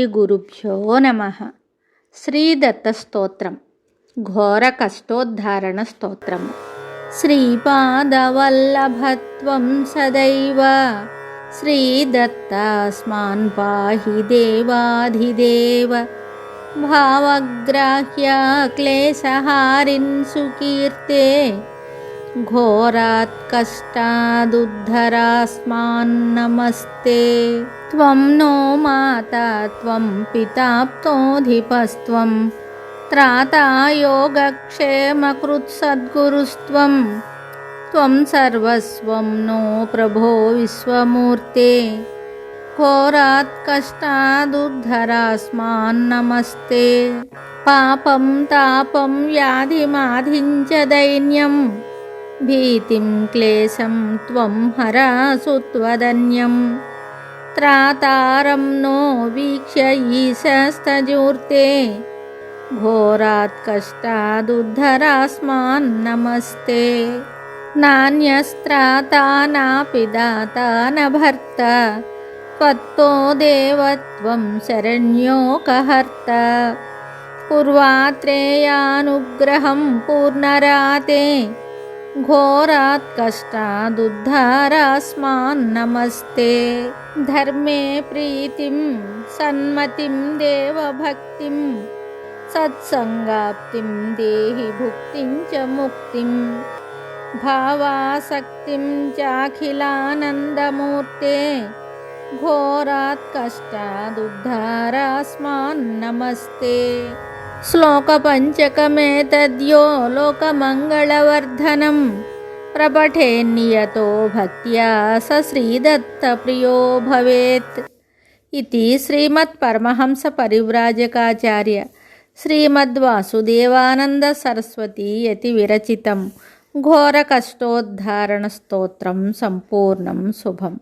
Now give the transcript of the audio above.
గురుభ్యో నమః. శ్రీదత్త స్తోత్రం. ఘోర కష్టోద్ధారణ స్తోత్రము. శ్రీపాదవల్లభత్వం సదైవ శ్రీదత్తాస్మాన్ పాహి దేవాధిదేవ. భావగ్రాహ్య క్లేశహారిన్ సుకీర్తే ఘోరాత్ కష్టాదుద్ధరాస్మాన్ నమస్తే. త్వం నో మాతా త్వం పితాప్తోధిపస్త్వం త్రాతా యోగక్షేమకృత్ సద్గురుస్త్వం. త్వం సర్వస్వం నో ప్రభో విశ్వమూర్తే ఘోరాత్ కష్టాదుద్ధరాస్మాన్ నమస్తే. పాపం తాపం వ్యాధిమాధించ దైన్యం భీతిం క్లేశం త్వం హరాసు త్వదన్యం. త్రాతారం నో వీక్ష్య ఈశస్తజూర్తే ఘోరాత్ కష్టాదుద్ధరాస్మాన్ నమస్తే. నాన్యస్త్రాతా నాపి దాతా న భర్త త్వత్తో దేవత్వం శరణ్యోకహర్త. పూర్వాత్రేయానుగ్రహం పూర్ణరాతే ఘోరాత్ కష్టాదుద్ధరాస్మాన్ నమస్తే. ధర్మే ప్రీతిం సన్మతిం దేవభక్తిం సత్సంగాప్తిం దేహి భుక్తిం చ ముక్తిం. భావాసక్తిం చాఖిలానందమూర్తే ఘోరాత్ కష్టాదుద్ధరాస్మాన్ నమస్తే. శ్లోకపంచకమేతద్యో లోకమంగళవర్ధనం ప్రపఠేన్నియతో భక్త్యా స శ్రీదత్తప్రియో భవేత్. ఇది శ్రీమత్పరమహంస పరివ్రాజకాచార్య శ్రీమద్వాసుదేవానంద సరస్వతీ యతి విరచితం ఘోర కష్టోద్ధారణ స్తోత్రం సంపూర్ణం శుభం.